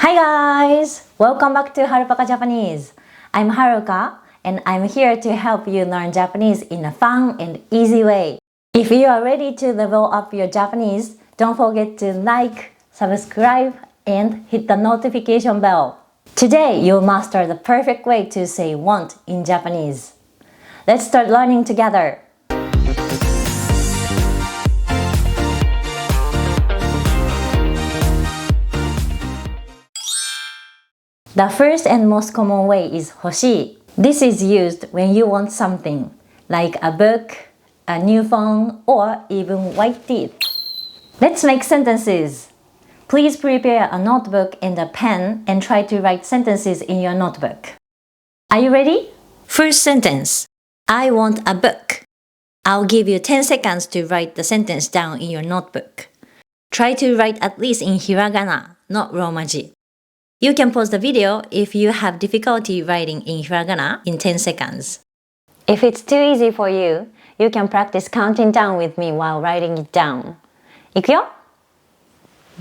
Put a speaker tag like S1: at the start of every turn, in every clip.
S1: Hi guys! Welcome back to Harupaka Japanese. I'm Haruka and I'm here to help you learn Japanese in a fun and easy way. If you are ready to level up your Japanese, don't forget to like, subscribe, and hit the notification bell. Today, you'll master the perfect way to say want in Japanese. Let's start learning together. The first and most common way is 欲しい. This is used when you want something, like a book, a new phone, or even white teeth. Let's make sentences. Please prepare a notebook and a pen and try to write sentences in your notebook. Are you ready? First sentence. I want a book. I'll give you 10 seconds to write the sentence down in your notebook. Try to write at least in hiragana, not romaji. You can pause the video if you have difficulty writing in hiragana in 10 seconds. If it's too easy for you, you can practice counting down with me while writing it down. いくよ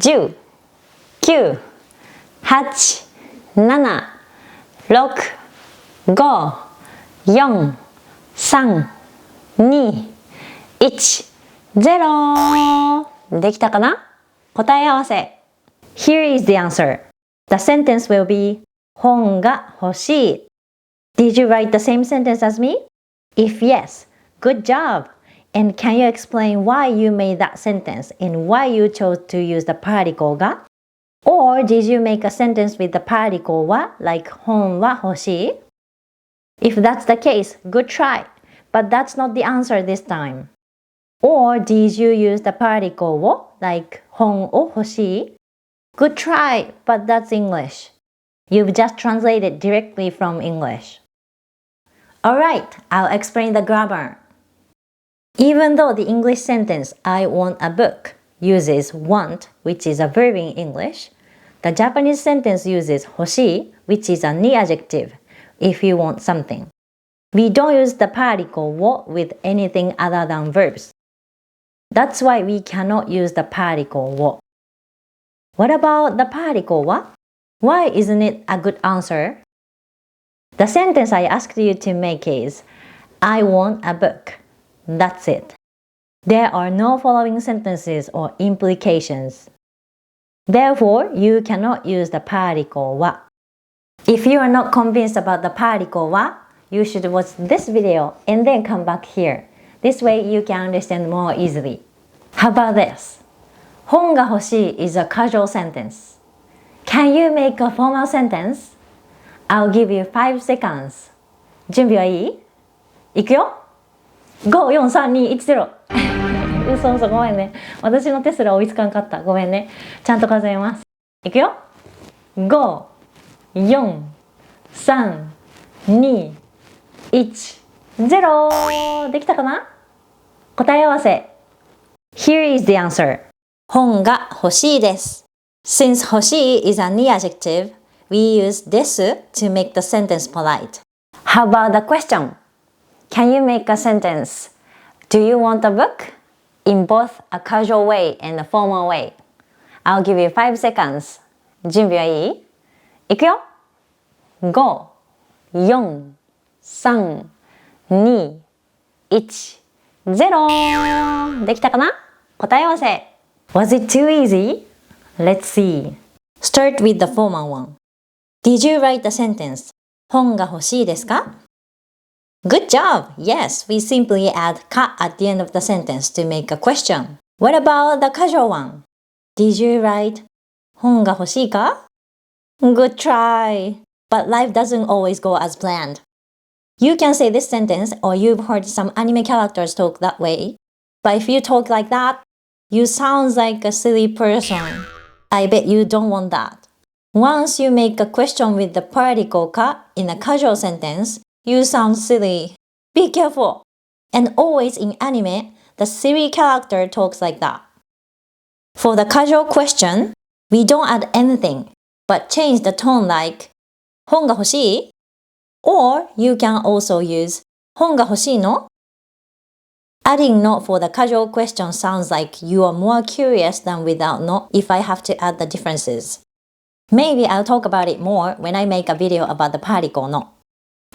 S1: !10、9、8、7、6、5、4、3、2、1、0! できたかな？答え合わせ。Here is the answer.The sentence will be 本が欲しい. Did you write the same sentence as me? If yes, good job! And can you explain why you made that sentence and why you chose to use the particle が? Or did you make a sentence with the particle は like 本は欲しい? If that's the case, good try! But that's not the answer this time. Or did you use the particle を like 本を欲しい? Good try, but that's English. You've just translated directly from English. Alright, I'll explain the grammar. Even though the English sentence I want a book uses want, which is a verb in English, the Japanese sentence uses 欲しい, which is a ni adjective, if you want something. We don't use the particle を with anything other than verbs. That's why we cannot use the particle を. What about the particle は? Why isn't it a good answer? The sentence I asked you to make is I want a book. That's it. There are no following sentences or implications. Therefore, you cannot use the particle は. If you are not convinced about the particle は, you should watch this video and then come back here. This way you can understand more easily. How about this? 本が欲しい is a casual sentence. Can you make a formal sentence? I'll give you 5 seconds. 準備はいい？いくよ !5、4、3、2、1、0! 嘘、ごめんね。私の手すら追いつかんかった。ごめんね。ちゃんと数えます。いくよ !5、4、3、2、1、0! できたかな？答え合わせ。Here is the answer. 本が欲しいです。Since 欲しい is a ni adjective, we use です to make the sentence polite. How about the question? Can you make a sentence? Do you want a book? In both a casual way and a formal way. I'll give you 5 seconds. 準備はいい？いくよ !5、4、3、2、1、0! できたかな？答え合わせ。Was it too easy? Let's see. Start with the formal one. Did you write the sentence? 本が欲しいですか? Good job! Yes, we simply add か at the end of the sentence to make a question. What about the casual one? Did you write 本が欲しいか? Good try! But life doesn't always go as planned. You can say this sentence or you've heard some anime characters talk that way. But if you talk like that, you sound like a silly person. I bet you don't want that. Once you make a question with the particle か in a casual sentence, you sound silly. Be careful. And always in anime, the silly character talks like that. For the casual question, we don't add anything, but change the tone like 本が欲しい? Or you can also use 本が欲しいの? Adding no for the casual question sounds like you are more curious than without no if I have to add the differences. Maybe I'll talk about it more when I make a video about the particle no.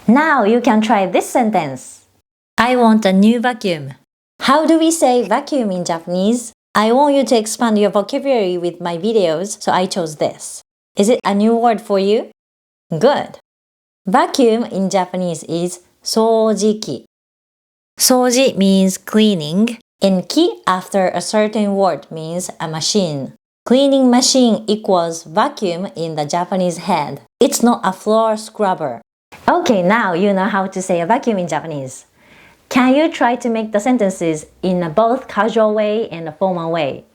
S1: Now you can try this sentence. I want a new vacuum. How do we say vacuum in Japanese? I want you to expand your vocabulary with my videos, so I chose this. Is it a new word for you? Good. Vacuum in Japanese is 掃除機. 掃除 means cleaning, and 機 after a certain word means a machine. Cleaning machine equals vacuum in the Japanese head. It's not a floor scrubber. Okay, now you know how to say a vacuum in Japanese. Can you try to make the sentences in a both casual way and a formal way?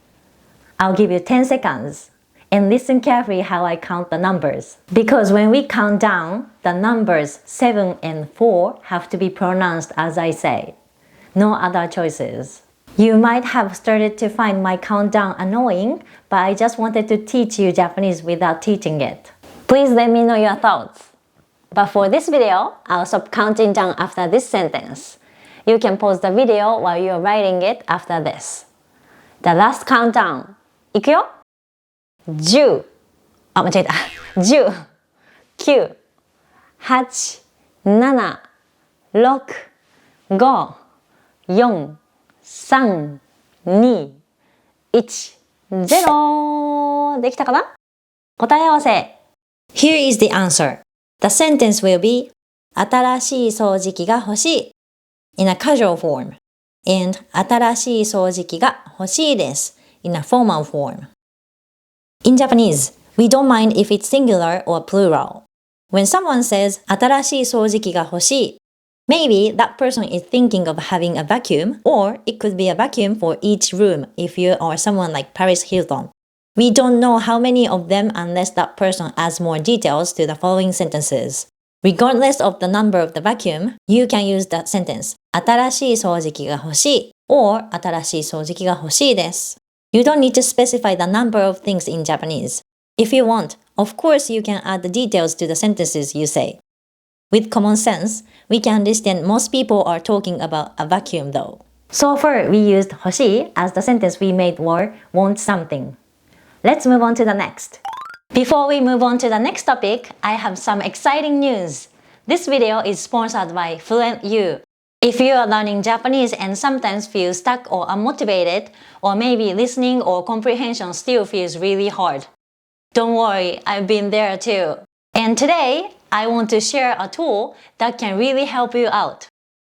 S1: I'll give you 10 seconds. And listen carefully how I count the numbers. Because when we count down, the numbers 7 and 4 have to be pronounced as I say. No other choices. You might have started to find my countdown annoying, but I just wanted to teach you Japanese without teaching it. Please let me know your thoughts. But for this video, I'll stop counting down after this sentence. You can pause the video while you're writing it after this. The last countdown. いくよ 10 間違えた10 9 8 7 6 5 4 3 2 1 0できたかな答え合わせ Here is the answer. The sentence will be 新しい掃除機が欲しい in a casual form and 新しい掃除機が欲しいです in a formal form. In Japanese, we don't mind if it's singular or plural. When someone says 新しい掃除機が欲しい maybe that person is thinking of having a vacuum, or it could be a vacuum for each room if you are someone like Paris Hilton. We don't know how many of them unless that person adds more details to the following sentences. Regardless of the number of the vacuum, you can use that sentence 新しい掃除機が欲しい or 新しい掃除機が欲しいです You don't need to specify the number of things in Japanese. If you want, of course you can add the details to the sentences you say. With common sense, we can understand most people are talking about a vacuum though. So far, we used 欲しい as the sentence we made were want something. Let's move on to the next. Before we move on to the next topic, I have some exciting news. This video is sponsored by FluentU. If you are learning Japanese and sometimes feel stuck or unmotivated, or maybe listening or comprehension still feels really hard, don't worry, I've been there too. And today, I want to share a tool that can really help you out.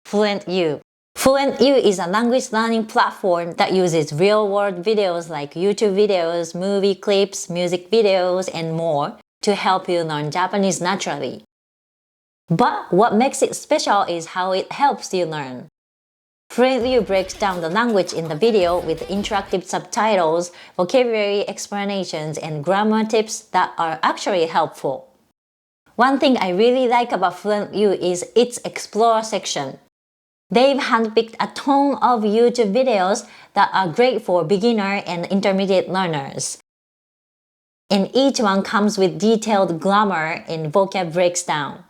S1: FluentU. FluentU is a language learning platform that uses real-world videos like YouTube videos, movie clips, music videos, and more to help you learn Japanese naturally. But what makes it special is how it helps you learn. FluentU breaks down the language in the video with interactive subtitles, vocabulary explanations, and grammar tips that are actually helpful. One thing I really like about FluentU is its Explore section. They've handpicked a ton of YouTube videos that are great for beginner and intermediate learners. And each one comes with detailed grammar and vocab breakdown.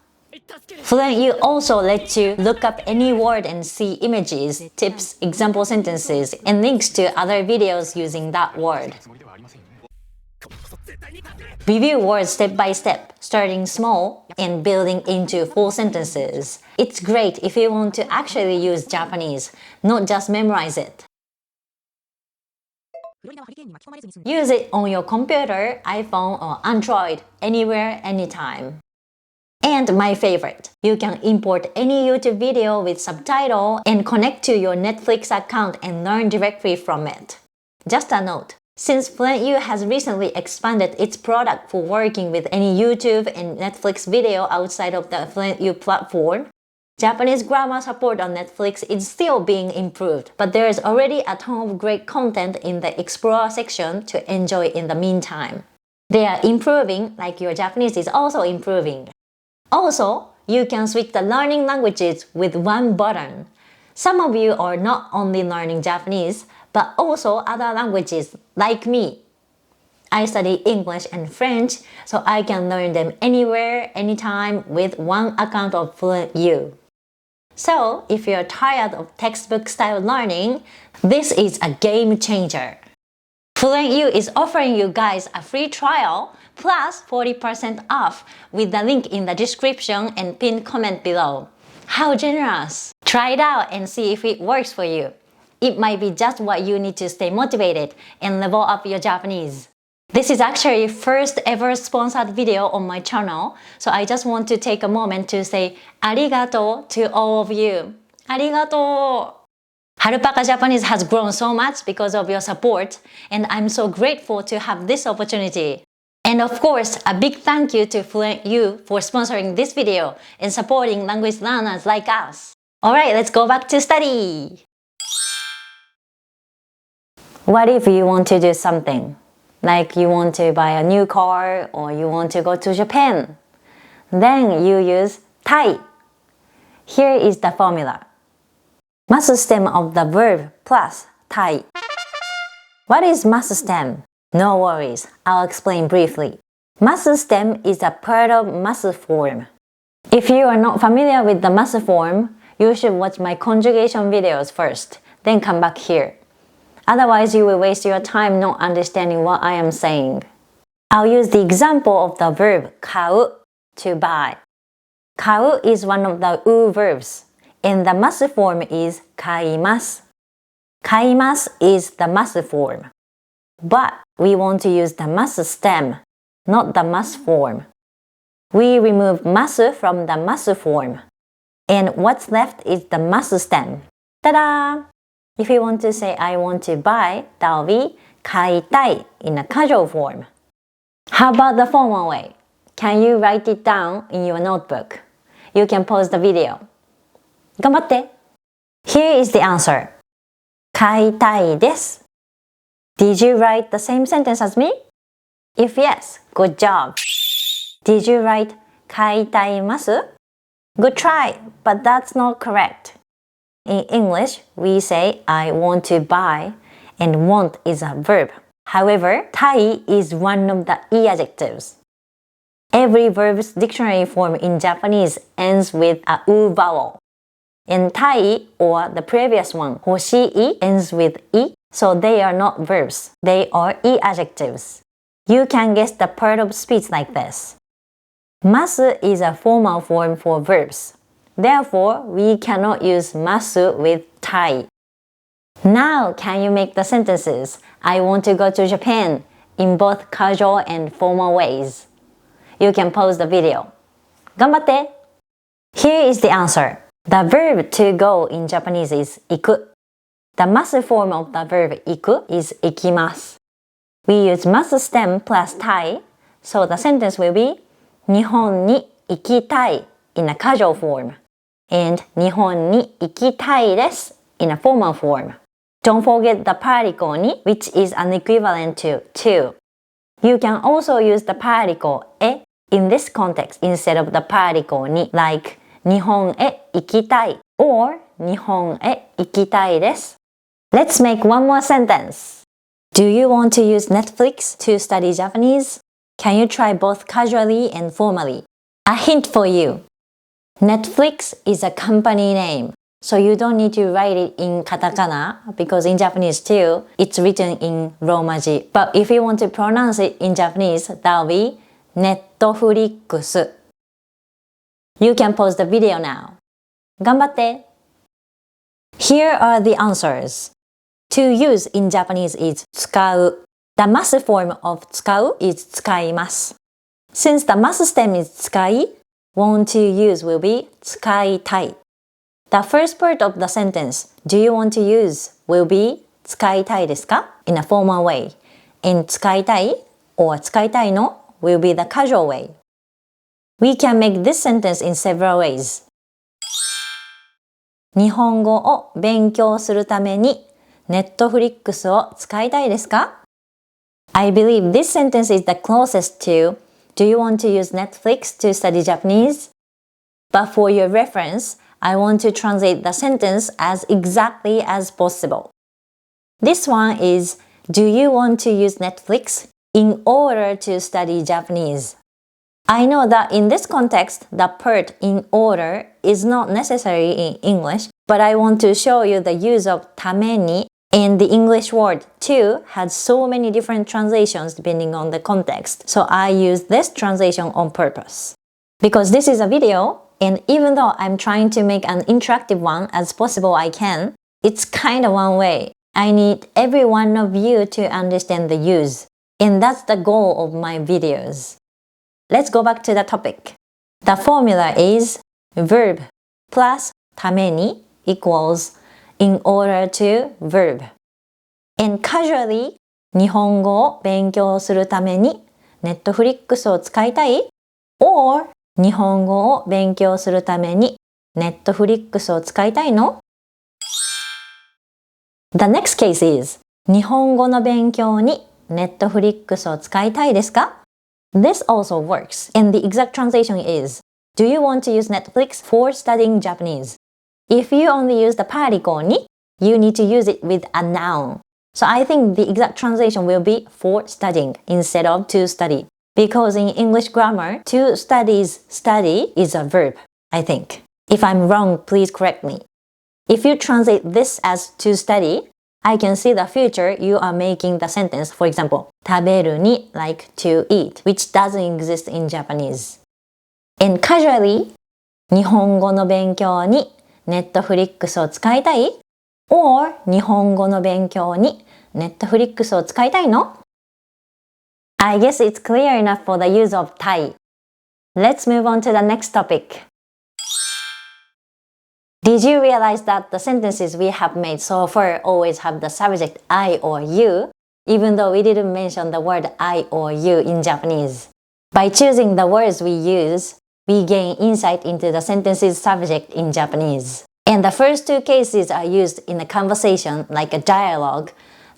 S1: FluentU also lets you look up any word and see images, tips, example sentences, and links to other videos using that word. Review words step by step, starting small and building into full sentences. It's great if you want to actually use Japanese, not just memorize it. Use it on your computer, iPhone, or Android, anywhere, anytime. And my favorite, you can import any YouTube video with subtitle and connect to your Netflix account and learn directly from it. Just a note, since FluentU has recently expanded its product for working with any YouTube and Netflix video outside of the FluentU platform, Japanese grammar support on Netflix is still being improved, but there is already a ton of great content in the Explore section to enjoy in the meantime. They are improving like your Japanese is also improving. Also, you can switch the learning languages with one button. Some of you are not only learning Japanese, but also other languages like me. I study English and French, so I can learn them anywhere, anytime with one account of FluentU. So, if you're tired of textbook-style learning, this is a game changer. FluentU is offering you guys a free trial plus 40% off with the link in the description and pinned comment below. How generous! Try it out and see if it works for you. It might be just what you need to stay motivated and level up your Japanese. This is actually first ever sponsored video on my channel, so I just want to take a moment to say arigato to all of you. Arigato! Harupaka Japanese has grown so much because of your support, and I'm so grateful to have this opportunity. And of course, a big thank you to FluentU for sponsoring this video and supporting language learners like us. Alright, let's go back to study! What if you want to do something? Like you want to buy a new car or you want to go to Japan. Then you use tai. Here is the formula. Mas stem of the verb plus tai. What is mas stem? No worries, I'll explain briefly. Mas stem is a part of mas form. If you are not familiar with the mas form, you should watch my conjugation videos first, then come back here. Otherwise, you will waste your time not understanding what I am saying. I'll use the example of the verb 買う to buy. 買う is one of the u verbs, and the mas form is 買います. 買います is the mas form. But we want to use the mas stem, not the mas form. We remove mas from the mas form, and what's left is the mas stem. Ta-da! If you want to say I want to buy, that will be 買いたい in a casual form. How about the formal way? Can you write it down in your notebook? You can pause the video. 頑張って! Here is the answer. 買いたいです. Did you write the same sentence as me? If yes, good job. Did you write 買いたいます? Good try, but that's not correct. In English, we say I want to buy, and want is a verb. However, たい is one of the e adjectives. Every verb's dictionary form in Japanese ends with a u vowel. And たい or the previous one, 欲しい ends with i, so they are not verbs. They are e adjectives. You can guess the part of speech like this. ます is a formal form for verbs. Therefore, we cannot use ます with たい. Now, can you make the sentences I want to go to Japan in both casual and formal ways? You can pause the video. 頑張って! Here is the answer. The verb to go in Japanese is 行く. The mas form of the verb 行く is 行きます. We use mas stem plus たい, so the sentence will be 日本に行きたい in a casual form, and 日本に行きたいです in a formal form. Don't forget the particle に, which is an equivalent to. You can also use the particle へ in this context instead of the particle に, like 日本へ行きたい or 日本へ行きたいです. Let's make one more sentence. Do you want to use Netflix to study Japanese? Can you try both casually and formally? A hint for you. Netflix is a company name, so you don't need to write it in katakana because in Japanese too, it's written in Romaji. But if you want to pronounce it in Japanese, that will be Netflix. You can pause the video now. 頑張って! Here are the answers. To use in Japanese is 使う. The mas form of 使う is 使います. Since the mas stem is 使い, want to use will be 使いたい. The first part of the sentence, do you want to use, will be 使いたいですか in a formal way. And 使いたい or 使いたいの will be the casual way. We can make this sentence in several ways. 日本語を勉強するために Netflix を使いたいですか? I believe this sentence is the closest to Do you want to use Netflix to study Japanese? But for your reference, I want to translate the sentence as exactly as possible. This one is Do you want to use Netflix in order to study Japanese? I know that in this context, the part in order is not necessary in English, but I want to show you the use of ために And the English word to has so many different translations depending on the context. So I use this translation on purpose. Because this is a video, and even though I'm trying to make an interactive one as possible I can, it's kind of one way. I need every one of you to understand the use. And that's the goal of my videos. Let's go back to the topic. The formula is verb plus ために equals in order to verb. And casually 日本語を勉強するために Netflix を使いたい or 日本語を勉強するために Netflix を使いたいの The next case is 日本語の勉強に Netflix を使いたいですか This also works, and the exact translation is Do you want to use Netflix for studying Japanese? If you only use the particle に you need to use it with a noun. So I think the exact translation will be for studying instead of to study. Because in English grammar, to studies study is a verb, I think. If I'm wrong, please correct me. If you translate this as to study, I can see the future you are making the sentence, for example, 食べるに like to eat, which doesn't exist in Japanese. And casually, 日本語の勉強に Netflix を使いたい or 日本語の勉強に Netflix を使いたいの I guess it's clear enough for the use of たい. Let's move on to the next topic. Did you realize that the sentences we have made so far always have the subject I or you, even though we didn't mention the word I or you in Japanese? By choosing the words we use, we gain insight into the sentence's subject in Japanese. And the first two cases are used in a conversation like a dialogue,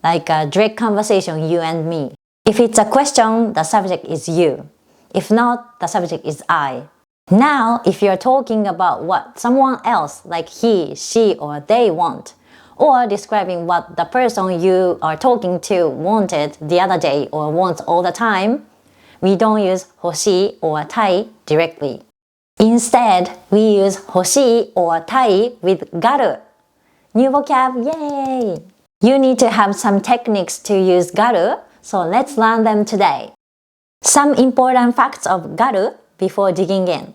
S1: like a direct conversation you and me. If it's a question, the subject is you. If not, the subject is I. Now, if you're talking about what someone else, like he, she, or they want, or describing what the person you are talking to wanted the other day or wants all the time, we don't use 欲しい or たい directly. Instead, we use 欲しい or たい with がる. New vocab, yay! You need to have some techniques to use がる, so let's learn them today. Some important facts of がる before digging in.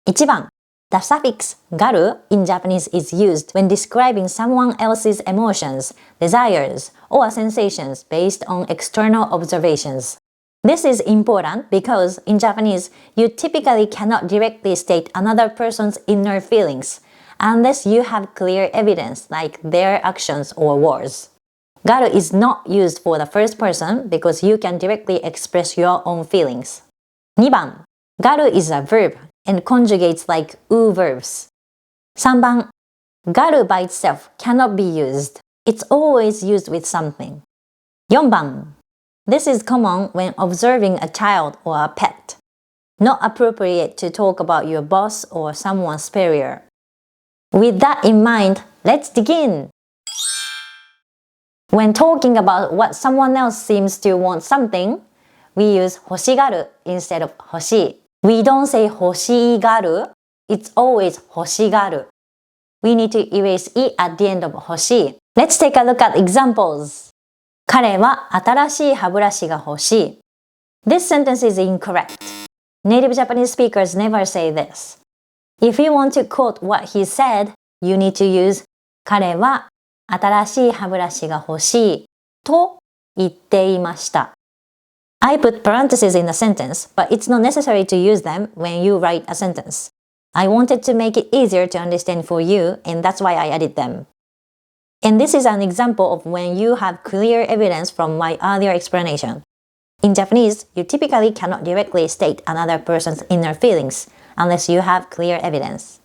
S1: 1番, the suffix がる in Japanese is used when describing someone else's emotions, desires, or sensations based on external observations. This is important because in Japanese, you typically cannot directly state another person's inner feelings unless you have clear evidence like their actions or words. がる is not used for the first person because you can directly express your own feelings. 2番, がる is a verb and conjugates like u verbs. 3番, がる by itself cannot be used. It's always used with something. 4番, this is common when observing a child or a pet. Not appropriate to talk about your boss or someone superior. With that in mind, let's dig in. When talking about what someone else seems to want something, we use 欲しがる instead of 欲しい. We don't say 欲しがる, it's always 欲しがる. We need to erase e at the end of 欲しい. Let's take a look at examples. 彼は新しい歯ブラシが欲しい. This sentence is incorrect. Native Japanese speakers never say this. If you want to quote what he said, you need to use 彼は新しい歯ブラシが欲しいと言っていました. I put parentheses in the sentence, but it's not necessary to use them when you write a sentence. I wanted to make it easier to understand for you, and that's why I added them. And this is an example of when you have clear evidence from my earlier explanation. In Japanese, you typically cannot directly state another person's inner feelings unless you have clear evidence.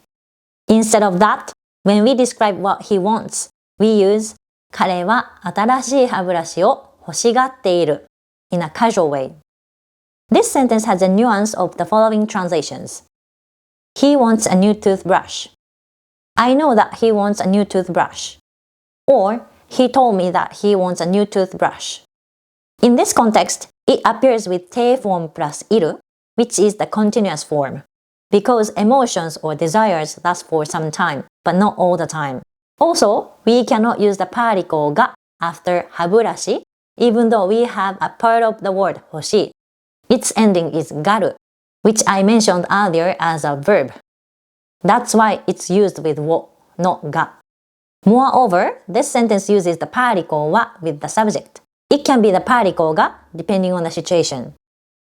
S1: Instead of that, when we describe what he wants, we use 彼は新しい歯ブラシを欲しがっている in a casual way. This sentence has a nuance of the following translations. He wants a new toothbrush. I know that he wants a new toothbrush. Or, he told me that he wants a new toothbrush. In this context, it appears with 定 form plus いる, which is the continuous form, because emotions or desires last for some time, but not all the time. Also, we cannot use the particle が after 歯ブラシ, even though we have a part of the word 欲しい. Its ending is がる, which I mentioned earlier as a verb. That's why it's used with を, not が. Moreover, this sentence uses the particle は with the subject. It can be the particle が depending on the situation.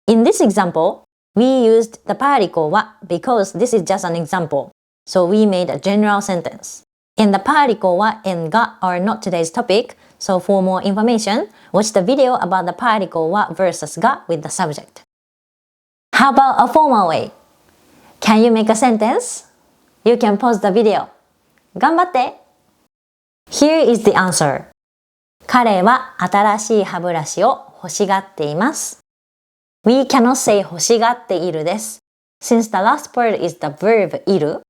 S1: In this example, we used the particle は because this is just an example. So we made a general sentence. And the particle は and が are not today's topic. So for more information, watch the video about the particle は versus が with the subject. How about a formal way? Can you make a sentence? You can pause the video. 頑張って! Here is the answer. 彼は新しい歯ブラシを欲しがっています。We cannot say 欲しがっているです。Since the last part is the verb いる,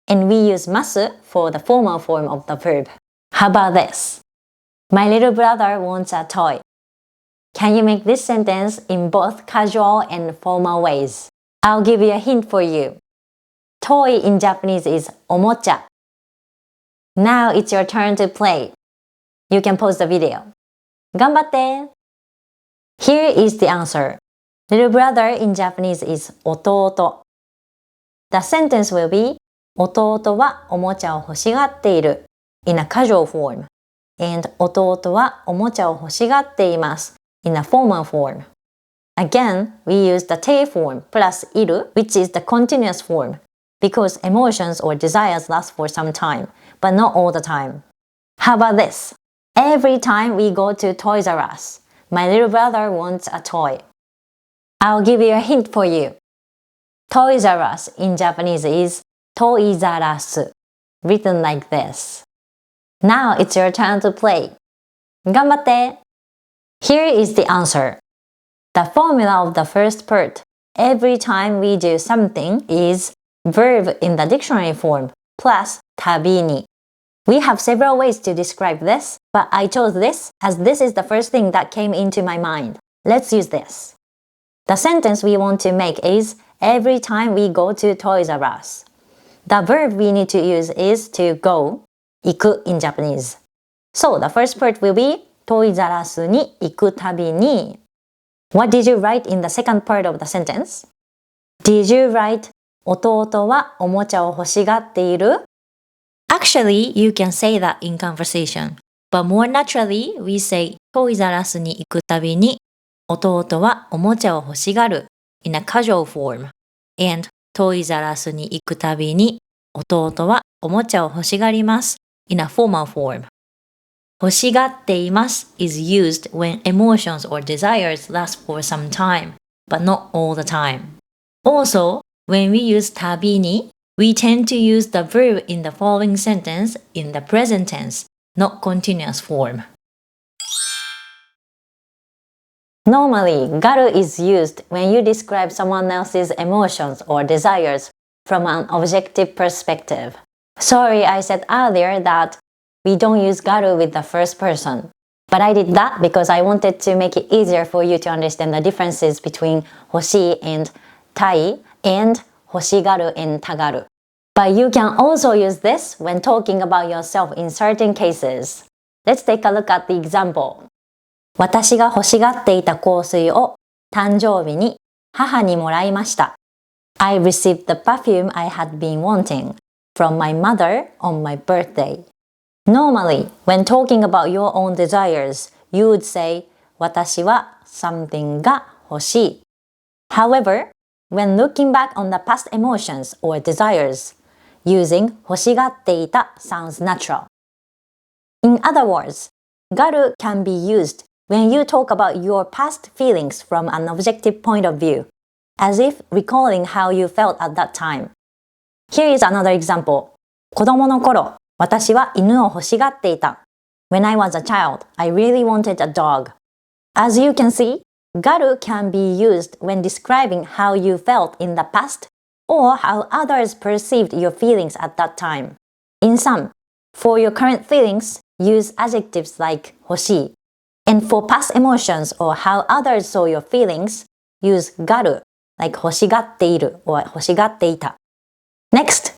S1: and we use ます for the formal form of the verb. How about this? My little brother wants a toy. Can you make this sentence in both casual and formal ways? I'll give you a hint for you. Toy in Japanese is おもちゃ. Now it's your turn to play. You can pause the video. 頑張って! Here is the answer. Little brother in Japanese is 弟. The sentence will be 弟はおもちゃを欲しがっている in a casual form, and 弟はおもちゃを欲しがっています in a formal form. Again, we use the te form plus いる which is the continuous form because emotions or desires last for some time, but not all the time. How about this? Every time we go to Toys R Us, my little brother wants a toy. I'll give you a hint for you. Toys R Us in Japanese is トイザラス, written like this. Now it's your turn to play. 頑張って! Here is the answer. The formula of the first part, every time we do something, is verb in the dictionary form plus 旅に. We have several ways to describe this, but I chose this as this is the first thing that came into my mind. Let's use this. The sentence we want to make is every time we go to Toys R Us. The verb we need to use is to go, 行く in Japanese. So the first part will be トイザラスに行くたびに. What did you write in the second part of the sentence? Did you write 弟はおもちゃを欲しがっている? Actually, you can say that in conversation. But more naturally, we say トイザラスに行くたびに弟はおもちゃを欲しがる in a casual form. And トイザラスに行くたびに弟はおもちゃを欲しがります in a formal form. 欲しがっています is used when emotions or desires last for some time, but not all the time. Also, when we use たびに, we tend to use the verb in the following sentence in the present tense, not continuous form. Normally, がる is used when you describe someone else's emotions or desires from an objective perspective. Sorry, I said earlier that we don't use がる with the first person. But I did that because I wanted to make it easier for you to understand the differences between 欲しい and たい and 欲しがる and たがる. But you can also use this when talking about yourself in certain cases. Let's take a look at the example. 私が欲しがっていた香水を誕生日に母にもらいました。I received the perfume I had been wanting from my mother on my birthday. Normally, when talking about your own desires, you would say 私は something が欲しい. However, when looking back on the past emotions or desires, using 欲しがっていた sounds natural. In other words, がる can be used when you talk about your past feelings from an objective point of view, as if recalling how you felt at that time. Here is another example. 子供の頃、私は犬を欲しがっていた。When I was a child, I really wanted a dog. As you can see, がる can be used when describing how you felt in the past or how others perceived your feelings at that time. In sum, for your current feelings, use adjectives like 欲しい. And for past emotions or how others saw your feelings, use がる like 欲しがっている or 欲しがっていた. Next.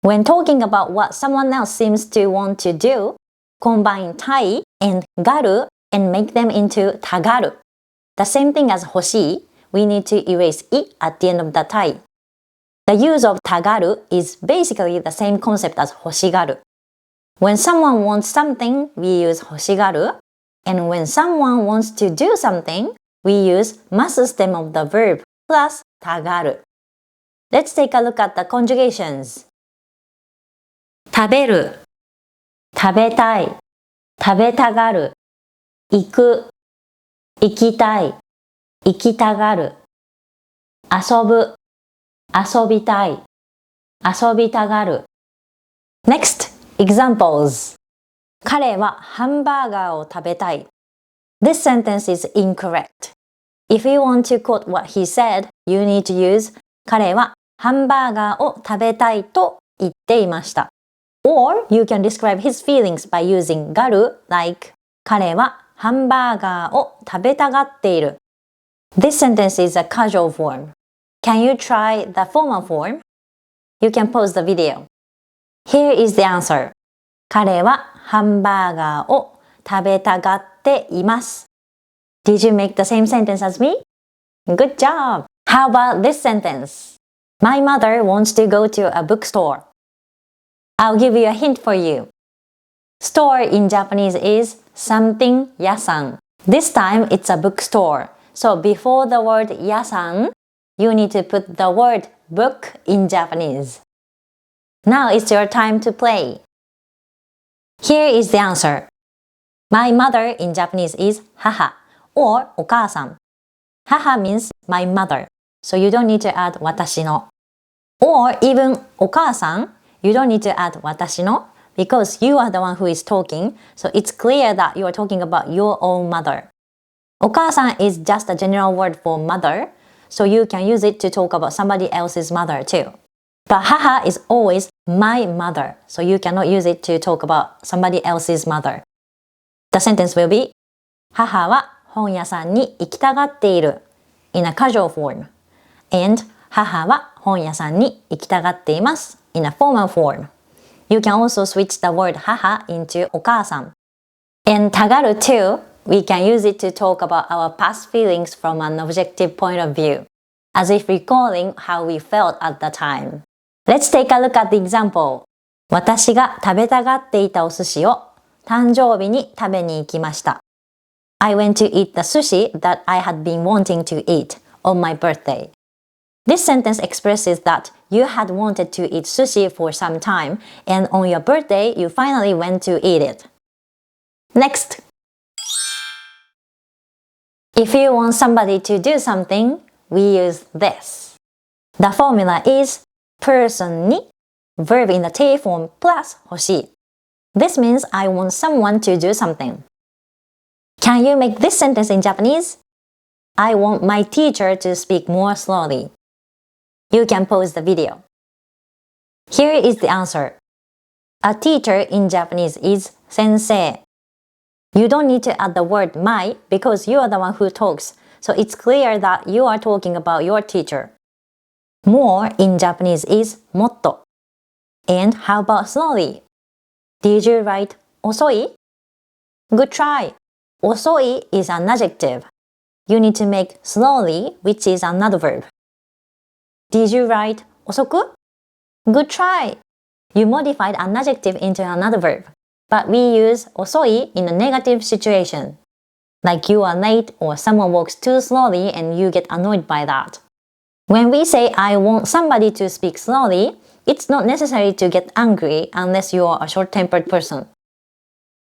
S1: When talking about what someone else seems to want to do, combine tai and garu and make them into tagaru. The same thing as hoshii, we need to erase I at the end of the tai. The use of tagaru is basically the same concept as hoshigaru. When someone wants something, we use hoshigaru, and when someone wants to do something, we use masu stem of the verb plus tagaru. Let's take a look at the conjugations. 食べる、食べたい、食べたがる、行く、行きたい、行きたがる、遊ぶ、遊びたい、遊びたがる。Next, examples. 彼はハンバーガーを食べたい。This sentence is incorrect. If you want to quote what he said, you need to use 彼はハンバーガーを食べたいと言っていました。Or you can describe his feelings by using がる like 彼はハンバーガーを食べたがっている。This sentence is a casual form. Can you try the formal form? You can pause the video. Here is the answer. 彼はハンバーガーを食べたがっています。Did you make the same sentence as me? Good job! How about this sentence? My mother wants to go to a bookstore. I'll give you a hint for you. Store in Japanese is something yasan. This time it's a bookstore. So before the word yasan, you need to put the word book in Japanese. Now it's your time to play. Here is the answer. My mother in Japanese is haha or お母さん. Haha means my mother, so you don't need to add 私の. Or even お母さん, you don't need to add 私の because you are the one who is talking, so it's clear that you are talking about your own mother. お母さん is just a general word for mother, so you can use it to talk about somebody else's mother too. But haha is always my mother, so you cannot use it to talk about somebody else's mother. The sentence will be 母は本屋さんに行きたがっている in a casual form, and 母は本屋さんに行きたがっています in a formal form. You can also switch the word 母 into お母さん. And たがる too, we can use it to talk about our past feelings from an objective point of view, as if recalling how we felt at the time. Let's take a look at the example. 私が食べたがっていたお寿司を誕生日に食べに行きました。I went to eat the sushi that I had been wanting to eat on my birthday. This sentence expresses that you had wanted to eat sushi for some time, and on your birthday, you finally went to eat it. Next. If you want somebody to do something, we use this. The formula is person に verb in the te form plus 欲しい. This means I want someone to do something. Can you make this sentence in Japanese? I want my teacher to speak more slowly. You can pause the video. Here is the answer. A teacher in Japanese is sensei. You don't need to add the word my because you are the one who talks, so it's clear that you are talking about your teacher. More in Japanese is motto. And how about slowly? Did you write 遅い? Good try. 遅い is an adjective. You need to make slowly, which is another verb. Did you write 遅く? Good try. You modified an adjective into another verb, but we use 遅い in a negative situation. Like you are late or someone walks too slowly and you get annoyed by that. When we say I want somebody to speak slowly, it's not necessary to get angry unless you are a short-tempered person.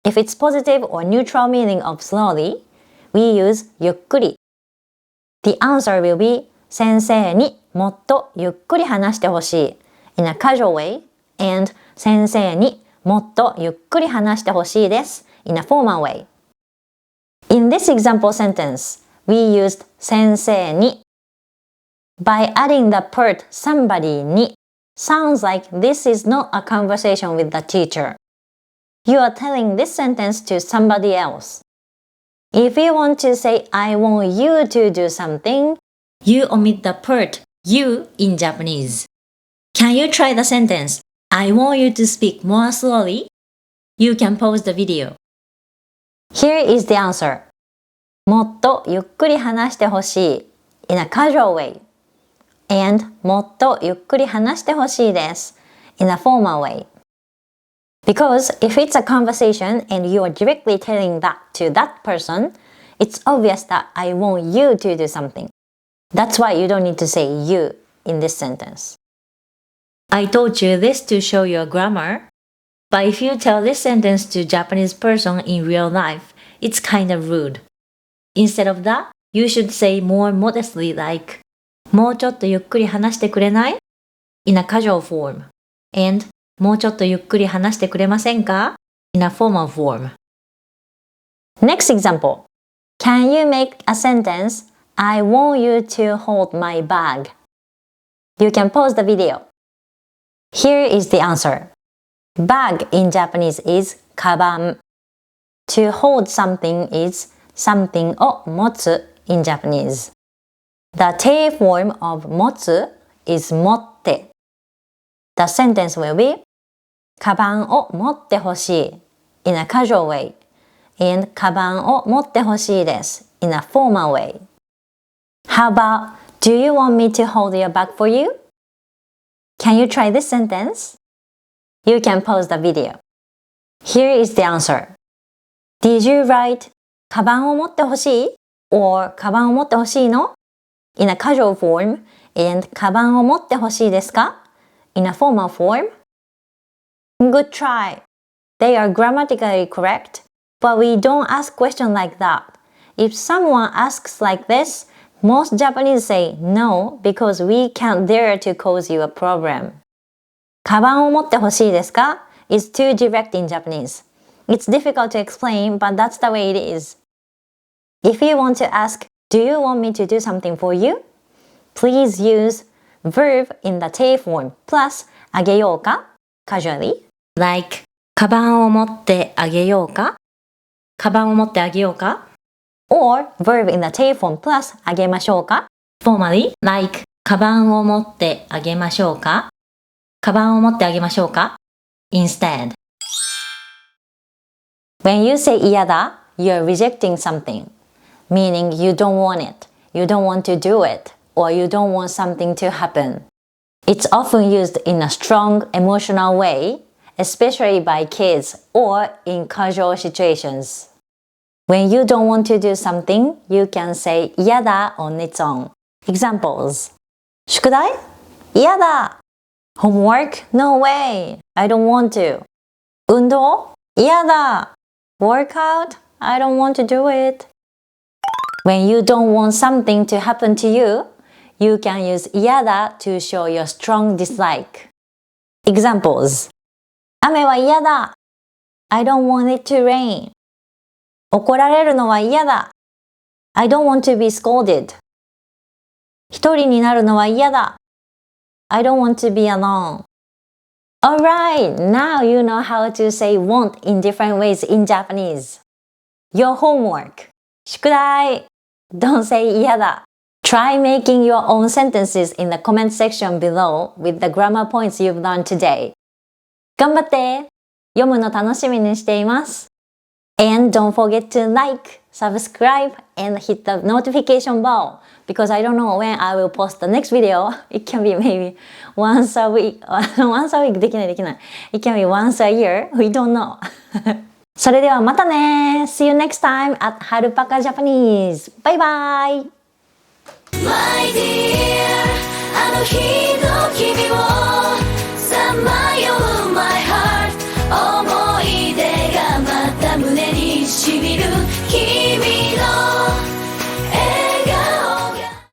S1: If it's positive or neutral meaning of slowly, we use ゆっくり. The answer will be 先生にもっとゆっくり話してほしい in a casual way, and 先生にもっとゆっくり話してほしいです in a formal way. In this example sentence, we used 先生に. By adding the part somebody に sounds like this is not a conversation with the teacher. You are telling this sentence to somebody else. If you want to say I want you to do something, you omit the part you in Japanese. Can you try the sentence I want you to speak more slowly? You can pause the video. Here is the answer. もっとゆっくり話してほしい in a casual way. And もっとゆっくり話してほしいです in a formal way. Because if it's a conversation and you are directly telling that to that person, it's obvious that I want you to do something. That's why you don't need to say you in this sentence. I taught you this to show your grammar, but if you tell this sentence to a Japanese person in real life, it's kind of rude. Instead of that, you should say more modestly like, もうちょっとゆっくり話してくれない in a casual form. And もうちょっとゆっくり話してくれませんか in a formal form. Next example. Can you make a sentence, I want you to hold my bag? You can pause the video. Here is the answer. Bag in Japanese is カバン. To hold something is something を持つ in Japanese. The te form of 持つ is 持って. The sentence will be カバンを持ってほしい in a casual way and カバンを持ってほしいです in a formal way. How about Do you want me to hold your bag for you? Can you try this sentence? You can pause the video. Here is the answer. Did you write カバンを持ってほしい or カバンを持ってほしいの in a casual form and カバンを持ってほしいですか in a formal form? Good try. They are grammatically correct, but we don't ask questions like that. If someone asks like this, most Japanese say no because we can't dare to cause you a problem. カバンを持ってほしいですか is too direct in Japanese. It's difficult to explain, but that's the way it is. If you want to ask, do you want me to do something for you? Please use verb in the te form plus あげようか casually, like カバンを持ってあげようかカバンを持ってあげようか or verb in the te form plus あげましょうか formally, like カバンを持ってあげましょうかカバンを持ってあげましょうか instead. When you say 嫌だ you're rejecting something, meaning you don't want it, you don't want to do it, or you don't want something to happen. It's often used in a strong emotional way, especially by kids or in casual situations. When you don't want to do something, you can say 嫌だ on its own. Examples. 宿題? 嫌だ Homework? No way! I don't want to. 運動? 嫌だ Workout? I don't want to do it. When you don't want something to happen to you, you can use 嫌だ to show your strong dislike. Examples. 雨は嫌だ I don't want it to rain. 怒られるのは嫌だ I don't want to be scolded. 一人になるのは嫌だ I don't want to be alone. Alright, now you know how to say want in different ways in Japanese. Your homework. 宿題 Don't say 嫌だ Try making your own sentences in the comment section below with the grammar points you've learned today. 頑張って読むの楽しみにしています And don't forget to like, subscribe, and hit the notification bell because I don't know when I will post the next video. It can be maybe once a week. Once a week できない。It can be once a year. We don't know. それではまたね See you next time at はるぱか Japanese. Bye bye!
S2: My dear あの日の君をさまよう My heart 思い出がまた胸にしみる